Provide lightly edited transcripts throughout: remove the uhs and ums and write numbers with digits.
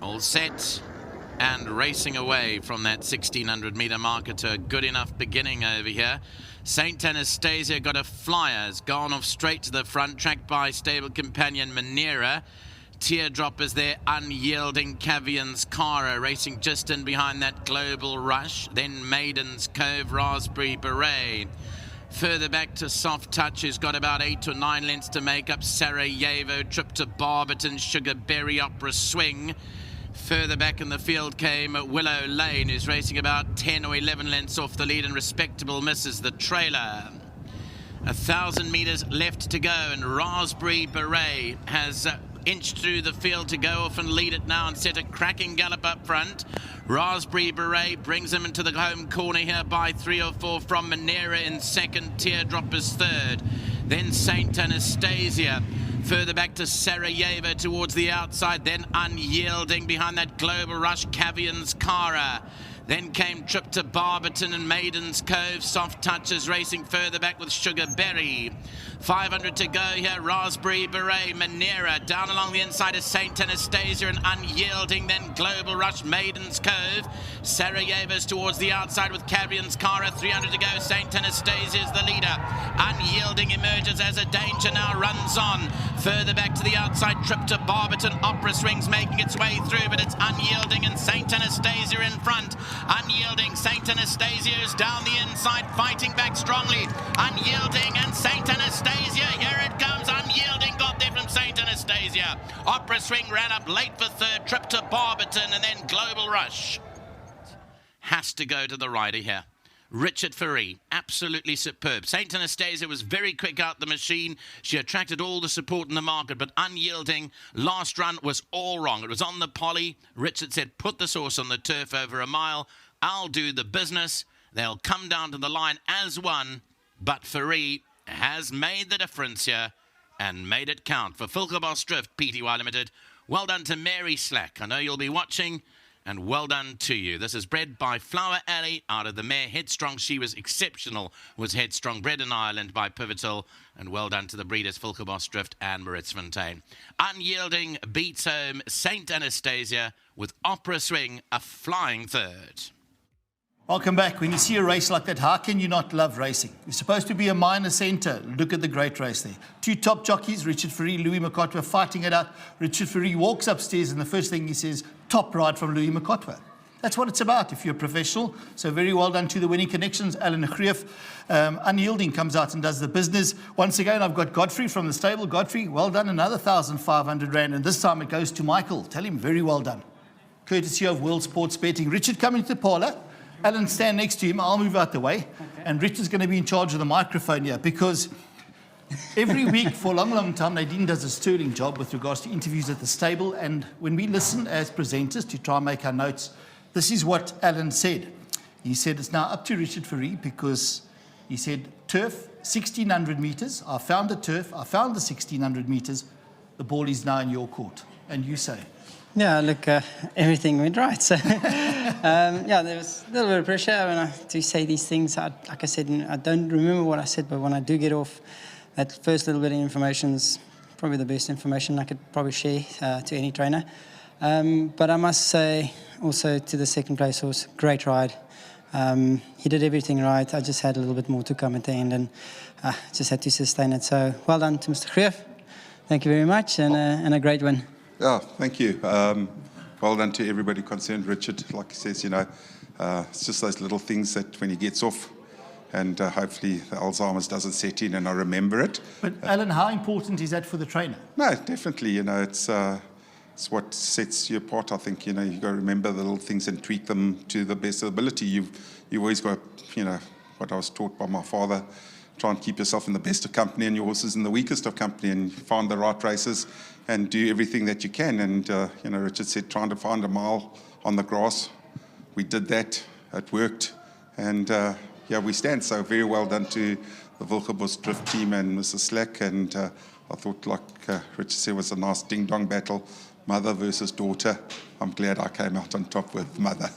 All set and racing away from that 1600-meter marker to a good enough beginning over here. St. Anastasia got a flyer, has gone off straight to the front, tracked by stable companion Manera. Teardrop is there, Unyielding, Cavian's Cara racing just in behind that Global Rush. Then Maiden's Cove, Raspberry Beret. Further back to Soft Touch, who's got about 8 or 9 lengths to make up. Sarajevo, Trip to Barberton, Sugarberry, Opera Swing. Further back in the field came Willow Lane, who's racing about 10 or 11 lengths off the lead, and Respectable misses the trailer. 1,000 meters left to go, and Raspberry Beret has inched through the field to go off and lead it now and set a cracking gallop up front. Raspberry Beret brings him into the home corner here by 3 or 4 from Manera in second. Teardrop is third. Then St. Anastasia. Further back to Sarajevo towards the outside. Then Unyielding behind that Global Rush. Cavian's Cara. Then came Trip to Barberton and Maiden's Cove. Soft Touches racing further back with Sugarberry. 500 to go here. Raspberry Beret, Manera. Down along the inside is St. Anastasia and Unyielding. Then Global Rush, Maiden's Cove. Sarajevo's towards the outside with Cavian's Cara. 300 to go. St. Anastasia is the leader. Unyielding emerges as a danger now. Runs on. Further back to the outside. Trip to Barberton. Opera Swing's making its way through, but it's Unyielding and St. Anastasia in front. Unyielding, St. Anastasia is down the inside, fighting back strongly. Unyielding and St. Anastasia, here it comes. Unyielding got there from St. Anastasia. Opera Swing ran up late for third. Trip to Barberton, and then Global Rush has to go to the rider here. Richard Ferree, absolutely superb. St. Anastasia was very quick out the machine. She attracted all the support in the market, but Unyielding, last run was all wrong. It was on the poly. Richard said, put this horse on the turf over a mile. I'll do the business. They'll come down to the line as one, but Ferree has made the difference here and made it count. For Fulkerbos Drift, Pty Limited, well done to Mary Slack. I know you'll be watching. And well done to you. This is bred by Flower Alley out of the mare Headstrong. She was exceptional, was Headstrong, bred in Ireland by Pivotal. And well done to the breeders Fulkerbos Drift and Maritzfontein. Unyielding beats home St. Anastasia with Opera Swing, a flying third. Welcome back. When you see a race like that, how can you not love racing? You're supposed to be a minor centre. Look at the great race there. 2 top jockeys, Richard Ferree, Louis Makotwa, fighting it out. Richard Ferree walks upstairs and the first thing he says, top ride from Louis Makotwa. That's what it's about if you're a professional. So very well done to the winning connections. Alan Greef, Unyielding comes out and does the business. Once again, I've got Godfrey from the stable. Godfrey, well done, another 1,500 Rand. And this time it goes to Michael. Tell him very well done. Courtesy of World Sports Betting. Richard, come into the parlour. Alan, stand next to him. I'll move out the way. Okay. And Richard's going to be in charge of the microphone here because every week for a long, long time, Nadine does a sterling job with regards to interviews at the stable. And when we listen as presenters to try and make our notes, this is what Alan said. He said it's now up to Richard Ferree because he said, turf, 1,600 metres. I found the turf. I found the 1,600 metres. The ball is now in your court. And you say? Yeah, look, everything went right. So, yeah, there was a little bit of pressure when I do say these things. Like I said, I don't remember what I said, but when I do get off, that first little bit of information is probably the best information I could probably share to any trainer. But I must say also to the second place horse, great ride. He did everything right. I just had a little bit more to come at the end and just had to sustain it. So well done to Mr. Greef. Thank you very much and a great win. Yeah, thank you. Well done to everybody concerned. Richard, like he says, you know, it's just those little things that when he gets off, and hopefully the Alzheimer's doesn't set in and I remember it. But Alan, how important is that for the trainer? No, definitely. You know, it's what sets you apart. I think, you know, you've got to remember the little things and tweak them to the best ability. You've always got, you know, what I was taught by my father. Try and keep yourself in the best of company and your horses in the weakest of company and find the right races and do everything that you can. And, you know, Richard said, trying to find a mile on the grass. We did that. It worked. And, yeah, we stand. So very well done to the Fulkerbos Drift team and Mrs. Slack. And I thought, like Richard said, it was a nice ding-dong battle. mother versus daughter. I'm glad I came out on top with mother.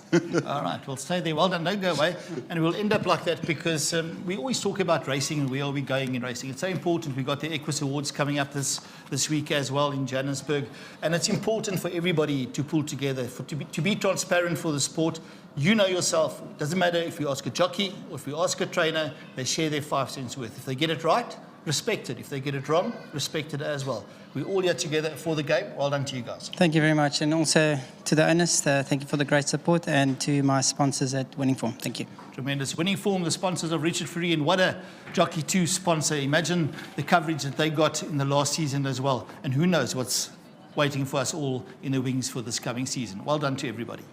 All right, we'll stay there. Well done, don't go away. And we'll end up like that because we always talk about racing and where are we going in racing. It's so important. We've got the Equus Awards coming up this week as well in Johannesburg. And it's important for everybody to pull together, to be transparent for the sport. You know yourself. It doesn't matter if you ask a jockey or if you ask a trainer, they share their 5 cents worth. If they get it right, respect it. If they get it wrong, respect it as well. We're all here together for the game. Well done to you guys. Thank you very much. And also to the owners, thank you for the great support, and to my sponsors at Winning Form. Thank you. Tremendous. Winning Form, the sponsors of Richard Fourie, and what a Jockey 2 sponsor. Imagine the coverage that they got in the last season as well. And who knows what's waiting for us all in the wings for this coming season. Well done to everybody.